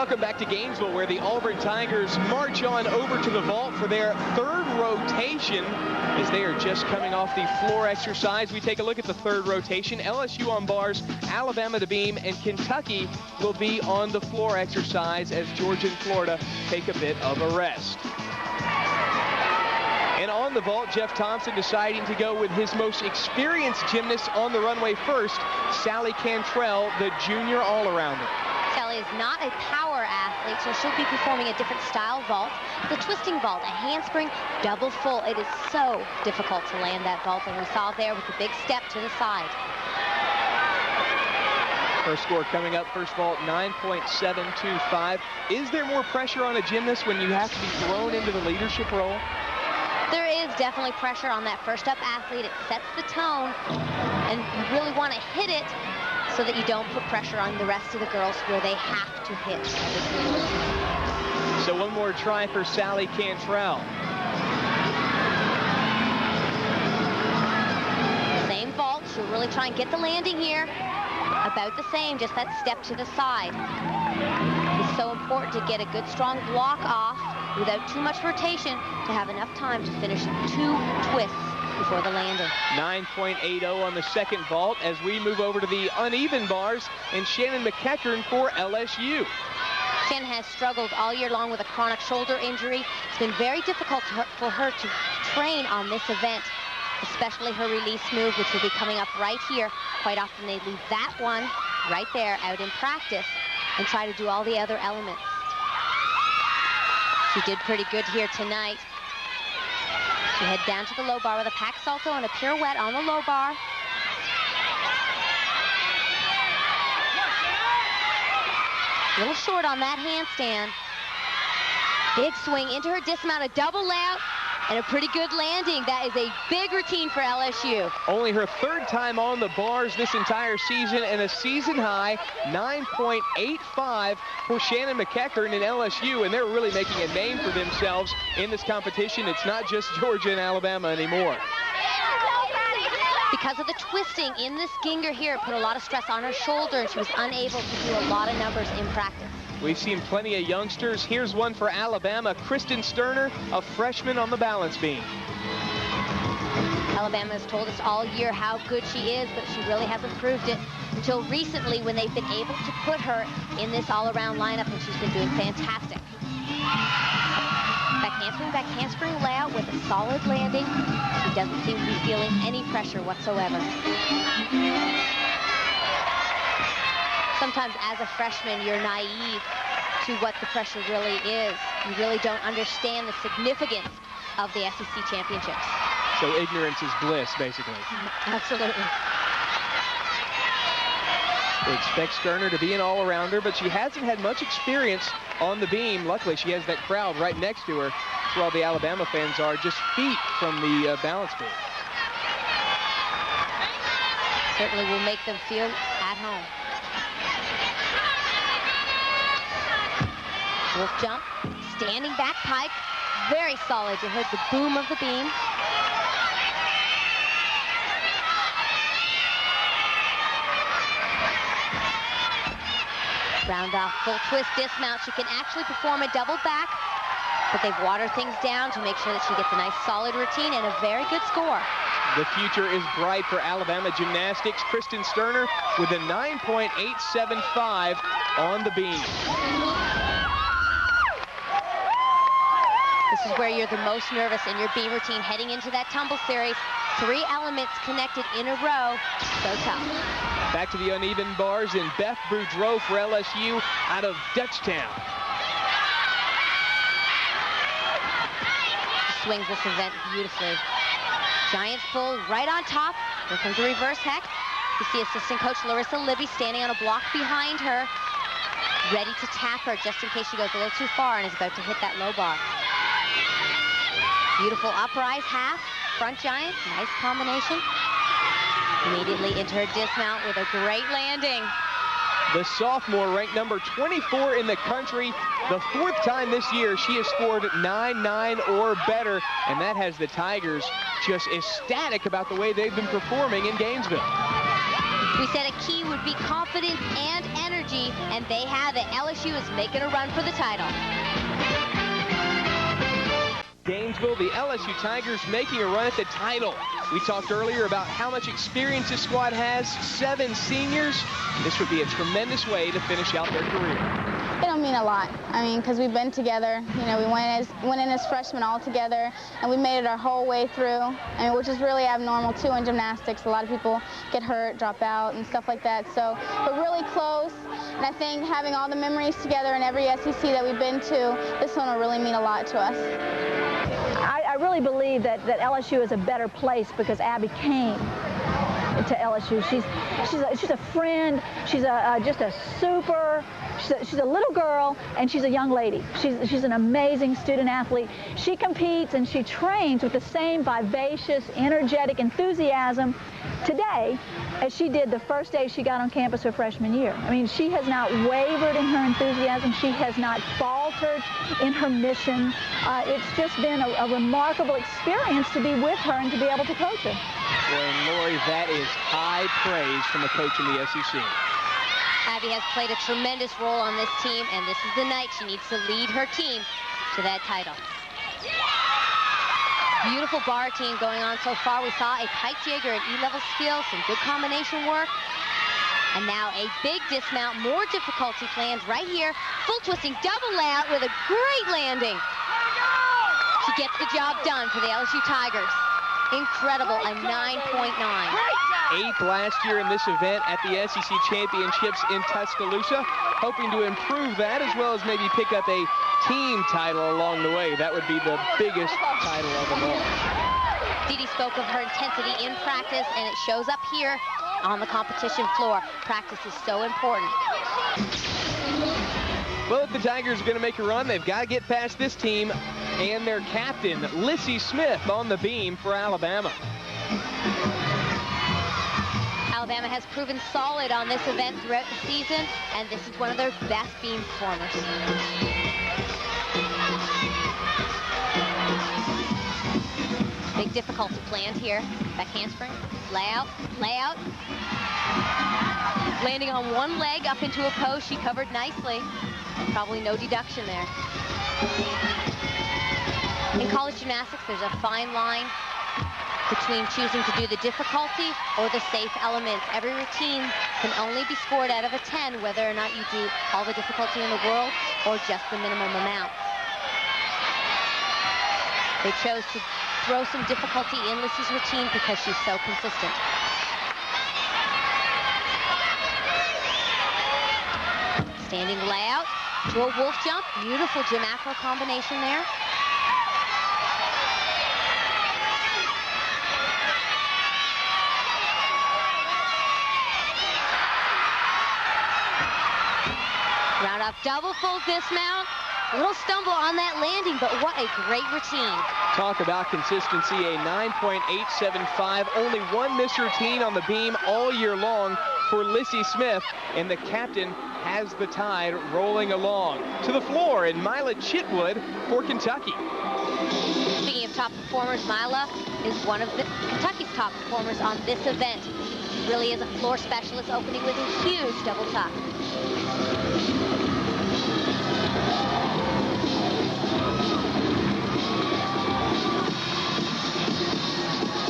Welcome back to Gainesville, where the Auburn Tigers march on over to the vault for their third rotation as they are just coming off the floor exercise. We take a look at the third rotation. LSU on bars, Alabama to beam, and Kentucky will be on the floor exercise as Georgia and Florida take a bit of a rest. And on the vault, Jeff Thompson deciding to go with his most experienced gymnast on the runway first, Sally Cantrell, the junior all-arounder. Sally is not a power athlete, so she'll be performing a different style vault. The twisting vault, a handspring, double full. It is so difficult to land that vault, and we saw it there with the big step to the side. Her score coming up, first vault, 9.725. Is there more pressure on a gymnast when you have to be thrown into the leadership role? There is definitely pressure on that first up athlete. It sets the tone, and you really want to hit it so that you don't put pressure on the rest of the girls where they have to hit. So one more try for Sally Cantrell. Same vault. She'll really try and get the landing here. About the same, just that step to the side. It's so important to get a good strong block off without too much rotation to have enough time to finish 2 twists before the landing. 9.80 on the second vault as we move over to the uneven bars and Shanyn MacEachern for LSU. Shanyn has struggled all year long with a chronic shoulder injury. It's been very difficult for her to train on this event, especially her release move, which will be coming up right here. Quite often they leave that one right there out in practice and try to do all the other elements. She did pretty good here tonight. She head down to the low bar with a pack salto and a pirouette on the low bar. A little short on that handstand. Big swing into her dismount, a double layout, and a pretty good landing. That is a big routine for LSU. Only her third time on the bars this entire season, and a season high 9.85 for Shanyn MacEachern in LSU, and they're really making a name for themselves in this competition. It's not just Georgia and Alabama anymore. Because of the twisting in this ginger here, it put a lot of stress on her shoulder, and she was unable to do a lot of numbers in practice. We've seen plenty of youngsters. Here's one for Alabama, Kristin Sterner, a freshman on the balance beam. Alabama has told us all year how good she is, but she really hasn't proved it until recently when they've been able to put her in this all-around lineup, and she's been doing fantastic. Back handspring layout with a solid landing. She doesn't seem to be feeling any pressure whatsoever. Sometimes as a freshman, you're naive to what the pressure really is. You really don't understand the significance of the SEC championships. So ignorance is bliss, basically. Absolutely. We expect Sterner to be an all-arounder, but she hasn't had much experience on the beam. Luckily, she has that crowd right next to her. That's where all the Alabama fans are, just feet from the balance beam. Certainly will make them feel at home. Wolf jump, standing back pike, very solid. You heard the boom of the beam. Round off, full twist dismount. She can actually perform a double back, but they've watered things down to make sure that she gets a nice solid routine and a very good score. The future is bright for Alabama gymnastics. Kristin Sterner with a 9.875 on the beam. This is where you're the most nervous in your beam routine heading into that tumble series. 3 elements connected in a row, so tough. Back to the uneven bars in Beth Boudreaux for LSU out of Dutchtown. She swings this event beautifully. Giant full right on top. Here comes the reverse hex. You see assistant coach Larissa Libby standing on a block behind her, ready to tap her just in case she goes a little too far and is about to hit that low bar. Beautiful uprise half, front giant, nice combination. Immediately into her dismount with a great landing. The sophomore ranked number 24 in the country. The 4th time this year she has scored 9-9 or better, and that has the Tigers just ecstatic about the way they've been performing in Gainesville. We We said a key would be confidence and energy, and they have it. LSU is making a run for the title. Gainesville, the LSU Tigers making a run at the title. We talked earlier about how much experience this squad has, 7 seniors. This would be a tremendous way to finish out their career. It'll mean a lot. I mean, because we've been together. You know, we went in as freshmen all together, and we made it our whole way through. I mean, which is really abnormal too in gymnastics. A lot of people get hurt, drop out, and stuff like that. So we're really close, and I think having all the memories together in every SEC that we've been to, this one will really mean a lot to us. I really believe that LSU is a better place because Abbey came to LSU. She's a friend. She's just a super. She's a little girl, and she's a young lady. She's an amazing student athlete. She competes and she trains with the same vivacious, energetic enthusiasm today as she did the first day she got on campus her freshman year. I mean, she has not wavered in her enthusiasm. She has not faltered in her mission. It's just been a remarkable experience to be with her and to be able to coach her. Boy, and Lori, that is high praise from a coach in the SEC. Abbey has played a tremendous role on this team, and this is the night she needs to lead her team to that title. Beautiful bar team going on so far. We saw a pike jigger at E-level skill, some good combination work. And now a big dismount, more difficulty planned right here. Full twisting double layout with a great landing. She gets the job done for the LSU Tigers. Incredible, a 9.9. 8th last year in this event at the SEC Championships in Tuscaloosa. Hoping to improve that as well as maybe pick up a team title along the way. That would be the biggest title of them all. Dee spoke of her intensity in practice, and it shows up here on the competition floor. Practice is so important. Well, if the Tigers are going to make a run, they've got to get past this team and their captain, Lissy Smith, on the beam for Alabama. Alabama has proven solid on this event throughout the season, and this is one of their best beam performers. Big difficulty planned here. Back handspring, layout. Landing on one leg up into a post. She covered nicely. Probably no deduction there. In college gymnastics, there's a fine line between choosing to do the difficulty or the safe elements. Every routine can only be scored out of a 10 whether or not you do all the difficulty in the world or just the minimum amount. They chose to throw some difficulty in Lissy's routine because she's so consistent. Standing layout to a wolf jump. Beautiful gym acro combination there. Round up double full dismount. A little stumble on that landing, but what a great routine. Talk about consistency, a 9.875. Only one missed routine on the beam all year long for Lissy Smith, and the captain has the tide rolling along. To the floor, and Mila Chitwood for Kentucky. Speaking of top performers, Mila is one of Kentucky's top performers on this event. She really is a floor specialist, opening with a huge double tuck.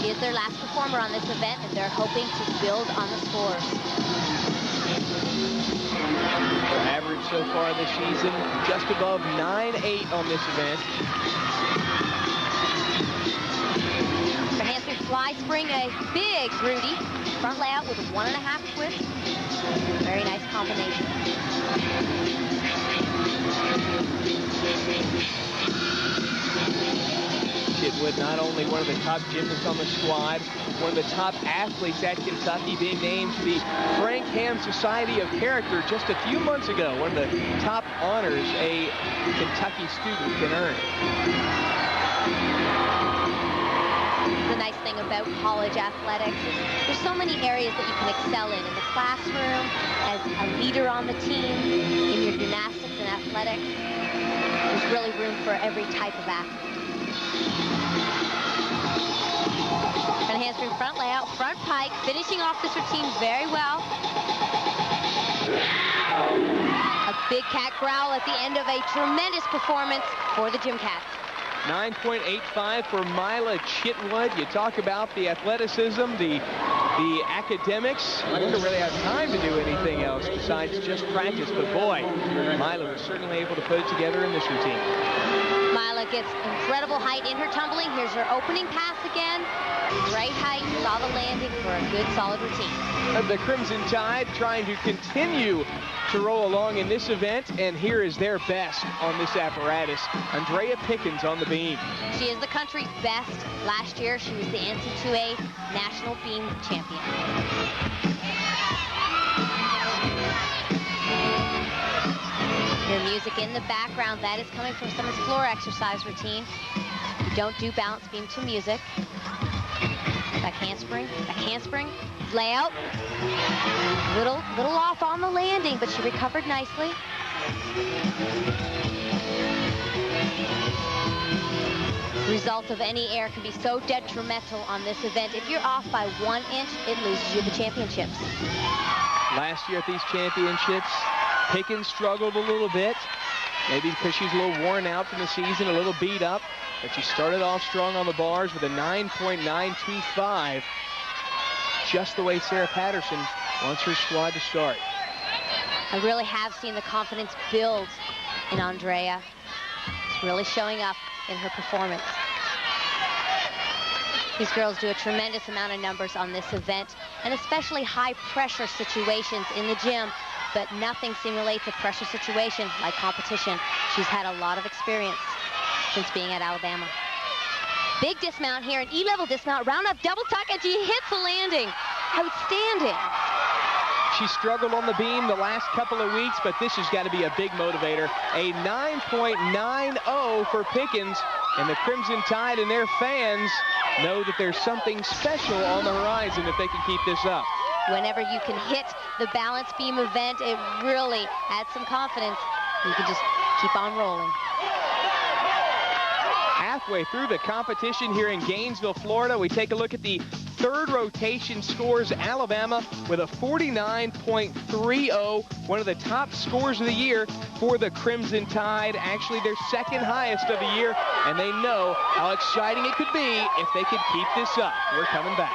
She is their last performer on this event, and they're hoping to build on the scores. Their average so far this season, just above 9.8 on this event. For handspring fly spring, a big Rudy. Front layout with a 1.5 twist. Very nice combination. Chitwood, not only one of the top gymnasts on the squad, one of the top athletes at Kentucky, being named to the Frank Ham Society of Character just a few months ago. One of the top honors a Kentucky student can earn. The nice thing about college athletics is there's so many areas that you can excel in the classroom, as a leader on the team, in your gymnastics and athletics. There's really room for every type of athlete. Front handspring front layout, front pike, finishing off this routine very well. A big cat growl at the end of a tremendous performance for the Gym Cats. 9.85 for Mila Chitwood. You talk about the athleticism, the academics. I don't really have time to do anything else besides just practice, but boy, Mila was certainly able to put it together in this routine. Mila gets incredible height in her tumbling. Here's her opening pass again. Great height, saw the landing for a good, solid routine. The Crimson Tide trying to continue to roll along in this event, and here is their best on this apparatus. Andree Pickens on the beam. She is the country's best. Last year, she was the NCAA National Beam Champion. Your music in the background, that is coming from someone's floor exercise routine. You don't do balance beam to music. Back handspring, layout. Little off on the landing, but she recovered nicely. Result of any error can be so detrimental on this event. If you're off by 1 inch, it loses you the championships. Last year at these championships, Pickens struggled a little bit, maybe because she's a little worn out from the season, a little beat up, but she started off strong on the bars with a 9.925, just the way Sarah Patterson wants her squad to start. I really have seen the confidence build in Andrea. It's really showing up in her performance. These girls do a tremendous amount of numbers on this event, and especially high-pressure situations in the gym, but nothing simulates a pressure situation like competition. She's had a lot of experience since being at Alabama. Big dismount here, an E-level dismount, round up double tuck, and she hits the landing. Outstanding. She struggled on the beam the last couple of weeks, but this has got to be a big motivator. A 9.90 for Pickens, and the Crimson Tide and their fans know that there's something special on the horizon if they can keep this up. Whenever you can hit the balance beam event, it really adds some confidence. You can just keep on rolling. Halfway through the competition here in Gainesville, Florida, we take a look at the third rotation scores. Alabama with a 49.30, one of the top scores of the year for the Crimson Tide. Actually, their second highest of the year, and they know how exciting it could be if they could keep this up. We're coming back.